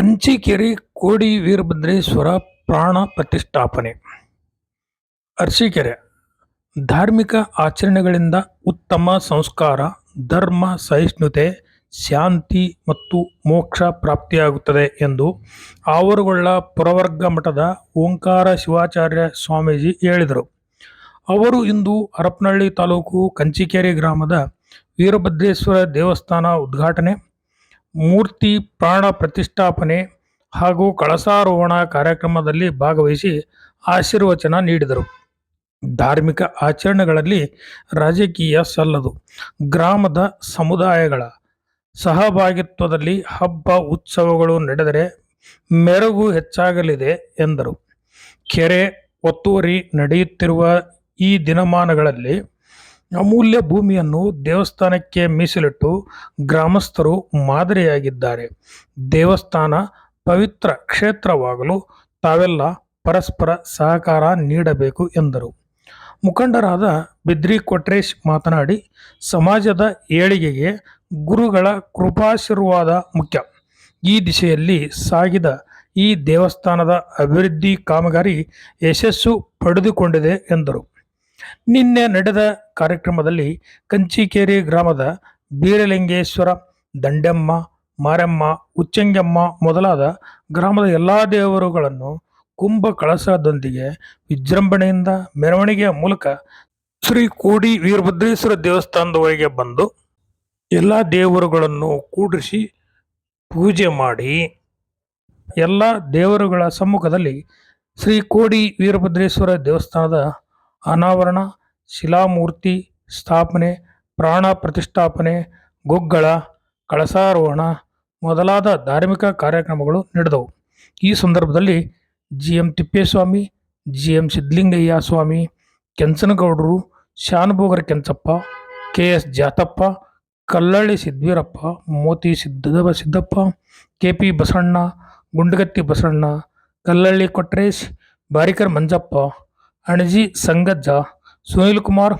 ಕಂಚಿಕೇರಿ ಕೋಡಿ ವೀರಭದ್ರೇಶ್ವರ ಪ್ರಾಣ ಪ್ರತಿಷ್ಠಾಪನೆ. ಅರಸೀಕೆರೆ ಧಾರ್ಮಿಕ ಆಚರಣೆಗಳಿಂದ ಉತ್ತಮ ಸಂಸ್ಕಾರ, ಧರ್ಮ ಸಹಿಷ್ಣುತೆ, ಶಾಂತಿ ಮತ್ತು ಮೋಕ್ಷ ಪ್ರಾಪ್ತಿಯಾಗುತ್ತದೆ ಎಂದು ಆವರಗೊಳ್ಳ ಪುರವರ್ಗ ಮಠದ ಓಂಕಾರ ಶಿವಾಚಾರ್ಯ ಸ್ವಾಮೀಜಿ ಹೇಳಿದರು. ಅವರು ಇಂದು ಹರಪನಹಳ್ಳಿ ತಾಲೂಕು ಕಂಚಿಕೇರಿ ಗ್ರಾಮದ ವೀರಭದ್ರೇಶ್ವರ ದೇವಸ್ಥಾನ ಉದ್ಘಾಟನೆ, ಮೂರ್ತಿ ಪ್ರಾಣ ಪ್ರತಿಷ್ಠಾಪನೆ ಹಾಗೂ ಕಳಸಾರೋಹಣ ಕಾರ್ಯಕ್ರಮದಲ್ಲಿ ಭಾಗವಹಿಸಿ ಆಶೀರ್ವಚನ ನೀಡಿದರು. ಧಾರ್ಮಿಕ ಆಚರಣೆಗಳಲ್ಲಿ ರಾಜಕೀಯ ಸಲ್ಲದು, ಗ್ರಾಮದ ಸಮುದಾಯಗಳ ಸಹಭಾಗಿತ್ವದಲ್ಲಿ ಹಬ್ಬ ಉತ್ಸವಗಳು ನಡೆದರೆ ಮೆರುಗು ಹೆಚ್ಚಾಗಲಿದೆ ಎಂದರು. ಕೆರೆ ಒತ್ತುವರಿ ನಡೆಯುತ್ತಿರುವ ಈ ದಿನಮಾನಗಳಲ್ಲಿ ಅಮೂಲ್ಯ ಭೂಮಿಯನ್ನು ದೇವಸ್ಥಾನಕ್ಕೆ ಮೀಸಲಿಟ್ಟು ಗ್ರಾಮಸ್ಥರು ಮಾದರಿಯಾಗಿದ್ದಾರೆ. ದೇವಸ್ಥಾನ ಪವಿತ್ರ ಕ್ಷೇತ್ರವಾಗಲು ತಾವೆಲ್ಲ ಪರಸ್ಪರ ಸಹಕಾರ ನೀಡಬೇಕು ಎಂದರು. ಮುಖಂಡರಾದ ಬಿದ್ರಿ ಕೊಟ್ರೇಶ್ ಮಾತನಾಡಿ, ಸಮಾಜದ ಏಳಿಗೆಗೆ ಗುರುಗಳ ಕೃಪಾಶೀರ್ವಾದ ಮುಖ್ಯ. ಈ ದಿಶೆಯಲ್ಲಿ ಸಾಗಿದ ಈ ದೇವಸ್ಥಾನದ ಅಭಿವೃದ್ಧಿ ಕಾಮಗಾರಿ ಯಶಸ್ಸು ಪಡೆದುಕೊಂಡಿದೆ ಎಂದರು. ನಿನ್ನೆ ನಡೆದ ಕಾರ್ಯಕ್ರಮದಲ್ಲಿ ಕಂಚಿಕೇರಿ ಗ್ರಾಮದ ಬೀರಲಿಂಗೇಶ್ವರ, ದಂಡೆಮ್ಮ, ಮಾರಮ್ಮ, ಉಚ್ಚಂಗಮ್ಮ ಮೊದಲಾದ ಗ್ರಾಮದ ಎಲ್ಲ ದೇವರುಗಳನ್ನು ಕುಂಭ ಕಳಸದೊಂದಿಗೆ ವಿಜೃಂಭಣೆಯಿಂದ ಮೆರವಣಿಗೆಯ ಮೂಲಕ ಶ್ರೀ ಕೋಡಿ ವೀರಭದ್ರೇಶ್ವರ ದೇವಸ್ಥಾನದವರೆಗೆ ಬಂದು ಎಲ್ಲ ದೇವರುಗಳನ್ನು ಕೂಡಿಸಿ ಪೂಜೆ ಮಾಡಿ ಎಲ್ಲ ದೇವರುಗಳ ಸಮ್ಮುಖದಲ್ಲಿ ಶ್ರೀ ಕೋಡಿ ವೀರಭದ್ರೇಶ್ವರ ದೇವಸ್ಥಾನದ ಅನಾವರಣ, ಶಿಲಾಮೂರ್ತಿ ಸ್ಥಾಪನೆ, ಪ್ರಾಣ ಪ್ರತಿಷ್ಠಾಪನೆ, ಗುಗ್ಗಳ, ಕಳಸಾರೋಹಣ ಮೊದಲಾದ ಧಾರ್ಮಿಕ ಕಾರ್ಯಕ್ರಮಗಳು ನಡೆದವು. ಈ ಸಂದರ್ಭದಲ್ಲಿ ಜಿ.ಎಂ. ತಿಪ್ಪೇಸ್ವಾಮಿ, ಜಿ.ಎಂ. ಸಿದ್ದಲಿಂಗಯ್ಯ ಸ್ವಾಮಿ, ಕೆಂಚನಗೌಡರು, ಶಾನುಭೋಗರ ಕೆಂಚಪ್ಪ, ಕೆ.ಎಸ್. ಜಾತಪ್ಪ, ಕಲ್ಲಳ್ಳಿ ಸಿದ್ವೀರಪ್ಪ, ಮೋತಿ ಸಿದ್ದಪ್ಪ, ಕೆ.ಪಿ. ಬಸಣ್ಣ, ಗುಂಡಗತ್ತಿ ಬಸಣ್ಣ, ಕಲ್ಲಳ್ಳಿ ಕೊಟ್ರೇಶ್, ಬಾರಿಕರ್ ಮಂಜಪ್ಪ, ಅಣಜಿ ಸಂಗಜ್ಜ, ಸುನೀಲ್ ಕುಮಾರ್,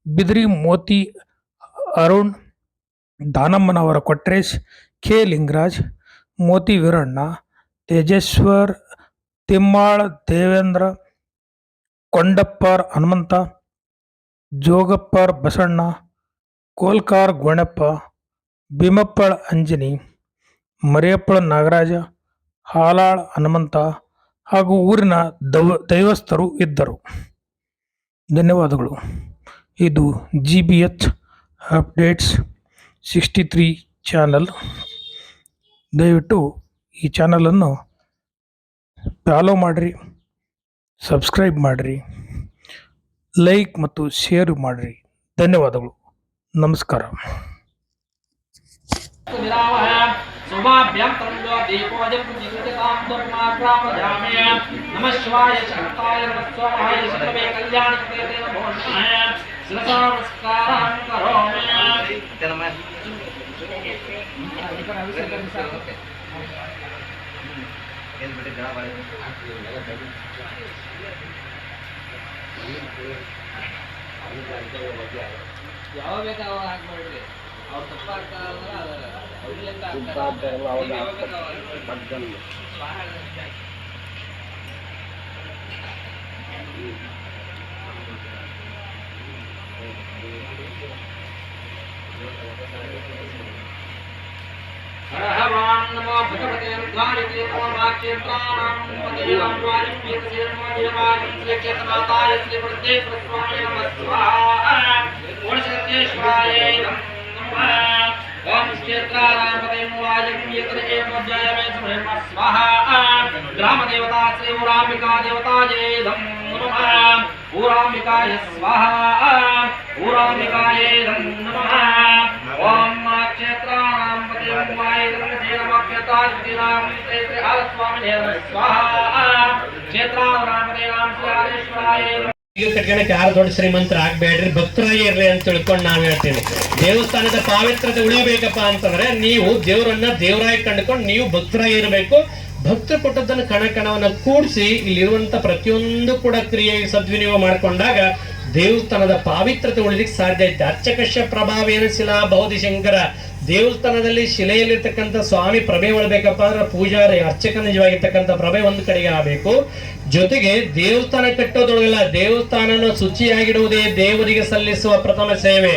ಬಿದ್ರಿ ಮೋತಿ ಅರುಣ್, ದಾನಮ್ಮನವರ ಕೊಟ್ರೇಶ್, ಕೆ. ಲಿಂಗರಾಜ್, ಮೋತಿ ವೀರಣ್ಣ, ತೇಜೇಶ್ವರ್, ತಿಮ್ಮಾಳ್ ದೇವೇಂದ್ರ, ಕೊಂಡಪ್ಪರ್ ಹನುಮಂತ, ಜೋಗಪ್ಪರ್ ಬಸಣ್ಣ, ಕೋಲ್ಕಾರ್ ಗೋಣಪ್ಪ, ಭೀಮಪ್ಪಳ್ ಅಂಜನಿ, ಮರಿಯಪ್ಪಳ ನಾಗರಾಜ, ಹಾಲಾಳ್ ಹನುಮಂತ ಹಾಗೂ ಊರಿನ ದೈವಸ್ಥರು ಇದ್ದರು. ಧನ್ಯವಾದಗಳು. ಇದು GBH ಅಪ್ಡೇಟ್ಸ್ 63 ಚಾನಲ್. ದಯವಿಟ್ಟು ಈ ಚಾನಲನ್ನು ಫಾಲೋ ಮಾಡಿರಿ, ಸಬ್ಸ್ಕ್ರೈಬ್ ಮಾಡಿರಿ, ಲೈಕ್ ಮತ್ತು ಶೇರ್ ಮಾಡಿರಿ. ಧನ್ಯವಾದಗಳು. ನಮಸ್ಕಾರ. ನಮಃ ಶಿವಾಯ ಶಾಂತಾಯ ನಮಃ ಸ್ವಾಹಾಯ ಸರ್ವೇ ಕಲ್ಯಾಣಕ್ಕೆ ಶಿರಸಾ ನಮಸ್ಕಾರಂ ಕರೋಮಿ. ಯಾವ ಬೇಕಾವ ಹಾಕಿ ಮಾಡ್ರಿ, ಅವ್ರು ತಪ್ಪಾಗ್ತಾರಲ್ಲ ನಮೋ ಭಗವತೆ ರುದ್ರಾಣಿಕೆ ನಮೋ ಮಾಕ್ಷೇತ್ರಾಣಾಂ ಪತಯೇ ವಾಯುಂ ಯತಸೇ ನಮೋ ದೇವಾಯಂ ಶ್ರೀಕೇತನಾಥಾಯ ಶ್ರೀ ವೃದ್ಧೇಶ್ವರ ಸ್ವಾಮಿ ನಮಃ ಸ್ವಾಹಾ. ಓಣಸತ್ಯೇಶ್ವರಾಯ ನಮಃ. ಓಂ ಕ್ಷೇತ್ರಾಣಾಂ ಪತಯೇ ವಾಯುಂ ಯತಸೇ ನಮೋ ಜಯಮೇ ನಮಃ ಸ್ವಾಹಾ. ಗ್ರಾಮ ದೇವತಾ ಶ್ರೀ ಊರಾಂಬಿಕಾ ದೇವತಾಯೇ ನಮಃ. ಊರಾಂಬಿಕಾಯ ಸ್ವಾಹಾ. ಊರಾಂಬಿಕಾಯೇ ನಮಃ. ಓಂ ಕ್ಷೇತ್ರಾಣಾಂ ಪತಯೇ ವಾಯುಂ ಯತಸೇ ನಮೋ ಕ್ಷೇತ್ರಾಧಿಪತಿನಾಂ ಶ್ರೀ ಆಲಸ್ವಾಮಿನೇ ನಮಃ ಸ್ವಾಹಾ. ಕ್ಷೇತ್ರಾಣಾಂ ಪತಯೇ ಶ್ರೀ ಆಲೇಶ್ವರಾಯ ಕಟ್ಕೊಳಕ್ಕೆ ಯಾರು ದೊಡ್ಡ ಶ್ರೀಮಂತರ ಆಗ್ಬೇಡ್ರಿ, ಭಕ್ತರಾಗಿ ಇರ್ರಿ ಅಂತ ತಿಳ್ಕೊಂಡು ನಾವು ಹೇಳ್ತೇವೆ. ದೇವಸ್ಥಾನದ ಪಾವಿತ್ರತೆ ಉಳಿಬೇಕಪ್ಪ ಅಂತಂದ್ರೆ ನೀವು ದೇವರನ್ನ ದೇವರಾಗಿ ಕಂಡುಕೊಂಡು ನೀವು ಭಕ್ತರಾಗಿ ಇರಬೇಕು. ಭಕ್ತರು ಕೊಟ್ಟದ್ದನ್ನು ಕಣಕಣವನ್ನು ಕೂಡಿಸಿ ಇಲ್ಲಿರುವಂತ ಪ್ರತಿಯೊಂದು ಕೂಡ ಕ್ರಿಯೆ ಸದ್ವಿನಿಯೋಗ ಮಾಡಿಕೊಂಡಾಗ ದೇವಸ್ಥಾನದ ಪಾವಿತ್ರತೆ ಉಳಿಲಿಕ್ಕೆ ಸಾಧ್ಯ ಐತೆ. ಅರ್ಚಕಶ್ಯ ಪ್ರಭಾವೇನ ಶಿಲಾ ಬಹುದಿ ಶಂಕರ ದೇವಸ್ಥಾನದಲ್ಲಿ ಶಿಲೆಯಲ್ಲಿರ್ತಕ್ಕಂಥ ಸ್ವಾಮಿ ಪ್ರಭೆ ಒಳಬೇಕಪ್ಪ ಅಂದ್ರೆ ಪೂಜಾರಿ ಅರ್ಚಕ ನಿಜವಾಗಿರ್ತಕ್ಕಂಥ ಪ್ರಭೆ ಒಂದು ಕಡೆಗೆ ಆಗಬೇಕು. ಜೊತೆಗೆ ದೇವಸ್ಥಾನ ಕಟ್ಟೋದೊಳಗಲ್ಲ, ದೇವಸ್ಥಾನನ ಶುಚಿಯಾಗಿಡುವುದೇ ದೇವರಿಗೆ ಸಲ್ಲಿಸುವ ಪ್ರಥಮ ಸೇವೆ.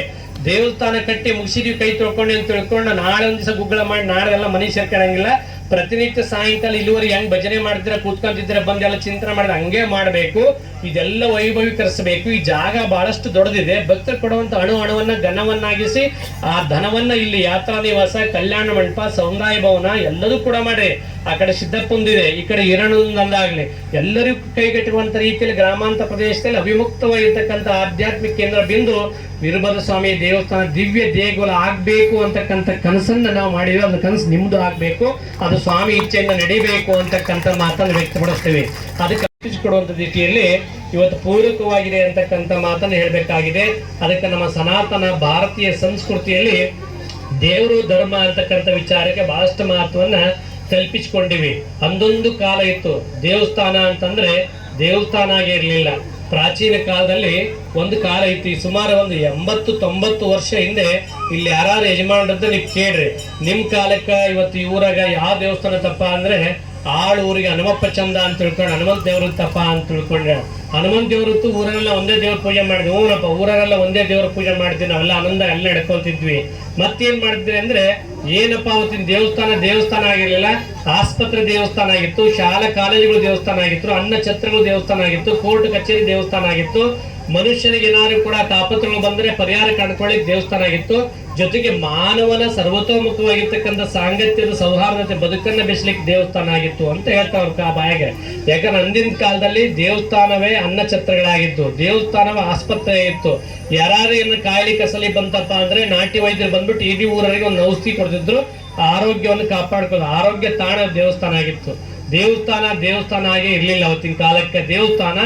ದೇವಸ್ಥಾನ ಕಟ್ಟಿ ಮುಗಿಸಿದ್ವಿ ಕೈ ತೊಳ್ಕೊಂಡು ಅಂತ ತಿಳ್ಕೊಂಡು ನಾಳೆ ಒಂದ್ ದಿವಸ ಗುಗ್ಗಳ ಮಾಡಿ ನಾಳೆಲ್ಲ ಮನೆ ಸೇರ್ಕೊಳ್ಳಂಗಿಲ್ಲ. ಪ್ರತಿನಿತ್ಯ ಸಾಯಂಕಾಲ ಇಲ್ಲಿವರೆಗೆ ಹೆಂಗ್ ಭಜನೆ ಮಾಡಿದ್ರೆ ಕೂತ್ಕೊಂತಿದ್ರೆ ಬಂದೆಲ್ಲ ಚಿಂತನೆ ಮಾಡಿದ್ರೆ ಹಂಗೆ ಮಾಡಬೇಕು. ಇದೆಲ್ಲ ವೈಭವೀಕರಿಸಬೇಕು. ಈ ಜಾಗ ಬಹಳಷ್ಟು ದೊಡ್ಡದಿದೆ. ಭಕ್ತರು ಕೊಡುವಂತ ಅಣುವನ್ನ ಘನವನ್ನಾಗಿಸಿ ಆ ಧನವನ್ನ ಇಲ್ಲಿ ಯಾತ್ರಾ ನಿವಾಸ, ಕಲ್ಯಾಣ ಮಂಟಪ, ಸಮುದಾಯ ಭವನ ಎಲ್ಲದೂ ಕೂಡ ಮಾಡಿ. ಆ ಕಡೆ ಸಿದ್ದಪ್ಪಂದಿದೆ, ಈ ಕಡೆ ಹಿರಣೊಂದಾಗ್ಲಿ ಎಲ್ಲರಿಗೂ ಕೈಗೆಟುಕುವಂತ ರೀತಿಯಲ್ಲಿ ಗ್ರಾಮಾಂತರ ಪ್ರದೇಶದಲ್ಲಿ ಅವಿಮುಕ್ತವಾಗಿರ್ತಕ್ಕಂಥ ಆಧ್ಯಾತ್ಮಿಕ ಕೇಂದ್ರ ಬಿಂದು ವೀರಭದ್ರ ಸ್ವಾಮಿ ದೇವಸ್ಥಾನ ದಿವ್ಯ ದೇಗುಲ ಆಗ್ಬೇಕು ಅಂತಕ್ಕಂಥ ಕನಸನ್ನ ನಾವು ಮಾಡಿದ್ವಿ. ಅದು ಕನಸು ನಿಮ್ದು ಆಗ್ಬೇಕು, ಅದು ಸ್ವಾಮಿ ಇಚ್ಛೆಯಿಂದ ನಡಿಬೇಕು ಅಂತಕ್ಕಂಥ ಮಾತನ್ನು ವ್ಯಕ್ತಪಡಿಸ್ತೇವೆ. ಅದಕ್ಕೆ ಕೊಡುವಂತ ರೀತಿಯಲ್ಲಿ ಇವತ್ತು ಪೂರಕವಾಗಿದೆ ಅಂತಕ್ಕಂಥ ಮಾತನ್ನು ಹೇಳಬೇಕಾಗಿದೆ. ಅದಕ್ಕೆ ನಮ್ಮ ಸನಾತನ ಭಾರತೀಯ ಸಂಸ್ಕೃತಿಯಲ್ಲಿ ದೇವರು ಧರ್ಮ ಅಂತಕ್ಕಂಥ ವಿಚಾರಕ್ಕೆ ಬಹಳಷ್ಟು ಮಹತ್ವವನ್ನ ಕಲ್ಪಿಸಿಕೊಂಡಿವಿ. ಅಂದೊಂದು ಕಾಲ ಇತ್ತು ದೇವಸ್ಥಾನ ಅಂತಂದ್ರೆ ದೇವಸ್ಥಾನ ಆಗಿರ್ಲಿಲ್ಲ. ಪ್ರಾಚೀನ ಕಾಲದಲ್ಲಿ ಒಂದು ಕಾಲ ಇತ್ತು, ಸುಮಾರು ಒಂದು 80-90 ವರ್ಷ ಹಿಂದೆ ಇಲ್ಲಿ ಯಾರು ಯಜಮಾನ್ರಂತ ನೀವು ಕೇಳ್ರಿ. ನಿಮ್ ಕಾಲಕ್ಕ ಇವತ್ತು ಈ ಊರಾಗ ಯಾವ ದೇವಸ್ಥಾನ ತಪ್ಪ ಅಂದ್ರೆ ಊರಿಗೆ ಹನುಮಪ್ಪ ಚಂದ ಅಂತ ತಿಳ್ಕೊಂಡು ಹನುಮಂತ ದೇವ್ರ ತಪ್ಪ ಅಂತ ತಿಳ್ಕೊಂಡ್ರೆ, ಹನುಮಂತ ದೇವ್ರತ್ತು ಊರನ್ನೆಲ್ಲ ಒಂದೇ ದೇವ್ರ ಪೂಜೆ ಮಾಡಿದ್ವಿ. ಹೂನಪ್ಪ ಊರನ್ನೆಲ್ಲ ಒಂದೇ ದೇವ್ರ ಪೂಜೆ ಮಾಡ್ತೀವಿ, ನಾವೆಲ್ಲ ಆನಂದ ಎಲ್ಲ ನಡ್ಕೊಳ್ತಿದ್ವಿ. ಮತ್ತೇನ್ ಮಾಡಿದ್ವಿ ಅಂದ್ರೆ ಏನಪ್ಪಾ ಅವತ್ತಿನ ದೇವಸ್ಥಾನ ಆಗಿರ್ಲಿಲ್ಲ, ಆಸ್ಪತ್ರೆ ದೇವಸ್ಥಾನ ಆಗಿತ್ತು, ಶಾಲಾ ಕಾಲೇಜುಗಳು ದೇವಸ್ಥಾನ ಆಗಿತ್ತು, ಅನ್ನ ಛತ್ರಗಳು ದೇವಸ್ಥಾನ ಆಗಿತ್ತು, ಕೋರ್ಟ್ ಕಚೇರಿ ದೇವಸ್ಥಾನ ಆಗಿತ್ತು. ಮನುಷ್ಯನಿಗೆ ಏನಾದ್ರು ಕೂಡ ತಾಪತ್ರಗಳು ಬಂದ್ರೆ ಪರಿಹಾರ ಕಂಡುಕೊಳ್ಳಿಕ್ ದೇವಸ್ಥಾನ ಆಗಿತ್ತು. ಜೊತೆಗೆ ಮಾನವನ ಸರ್ವತೋಮುಖವಾಗಿರ್ತಕ್ಕಂಥ ಸಾಂಗತ್ಯದ ಸೌಹಾರ್ದತೆ ಬದುಕನ್ನ ಬೆಳೆಸಲಿಕ್ಕೆ ದೇವಸ್ಥಾನ ಆಗಿತ್ತು ಅಂತ ಹೇಳ್ತಾವ್ರ ಬಾಯಿಗೆ. ಯಾಕಂದ್ರೆ ಅಂದಿನ ಕಾಲದಲ್ಲಿ ದೇವಸ್ಥಾನವೇ ಅನ್ನ ಛತ್ರಗಳಾಗಿತ್ತು, ದೇವಸ್ಥಾನವೇ ಆಸ್ಪತ್ರೆ ಇತ್ತು. ಯಾರು ಏನ ಕಾಯಿಲೆ ಕಸಲಿ ಬಂತಪ್ಪ ಅಂದ್ರೆ ನಾಟಿ ವೈದ್ಯರು ಬಂದ್ಬಿಟ್ಟು ಇಡೀ ಊರವರಿಗೆ ಒಂದು ಔಷಧಿ ಕೊಡ್ತಿದ್ರು, ಆರೋಗ್ಯವನ್ನು ಕಾಪಾಡ್ಕೊಂಡು ಆರೋಗ್ಯ ತಾಣ ದೇವಸ್ಥಾನ ಆಗಿತ್ತು. ದೇವಸ್ಥಾನ ಆಗಿ ಇರ್ಲಿಲ್ಲ ಅವತ್ತಿನ ಕಾಲಕ್ಕೆ. ದೇವಸ್ಥಾನ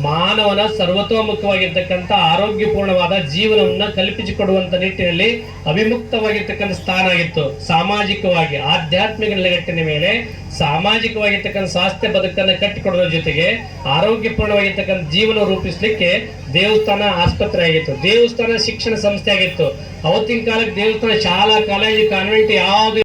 ಮಾನವನ ಸರ್ವತೋಮುಖವಾಗಿರ್ತಕ್ಕಂಥ ಆರೋಗ್ಯಪೂರ್ಣವಾದ ಜೀವನವನ್ನ ಕಲ್ಪಿಸಿಕೊಡುವಂತ ನಿಟ್ಟಿನಲ್ಲಿ ಅವಿಮುಕ್ತವಾಗಿರ್ತಕ್ಕಂಥ ಸ್ಥಾನ ಆಗಿತ್ತು. ಸಾಮಾಜಿಕವಾಗಿ ಆಧ್ಯಾತ್ಮಿಕ ನೆಲೆಗಟ್ಟಿನ ಮೇಲೆ ಸಾಮಾಜಿಕವಾಗಿರ್ತಕ್ಕಂಥ ಸ್ವಾಸ್ಥ್ಯ ಬದುಕನ್ನು ಕಟ್ಟಿಕೊಡೋದ್ರ ಜೊತೆಗೆ ಆರೋಗ್ಯಪೂರ್ಣವಾಗಿರ್ತಕ್ಕಂಥ ಜೀವನ ರೂಪಿಸ್ಲಿಕ್ಕೆ ದೇವಸ್ಥಾನ ಆಸ್ಪತ್ರೆ ಆಗಿತ್ತು. ದೇವಸ್ಥಾನ ಶಿಕ್ಷಣ ಸಂಸ್ಥೆ ಆಗಿತ್ತು. ಅವತ್ತಿನ ಕಾಲಕ್ಕೆ ದೇವಸ್ಥಾನ ಶಾಲಾ ಕಾಲೇಜು ಕಾನ್ವೆಂಟ್ ಯಾವ್ದು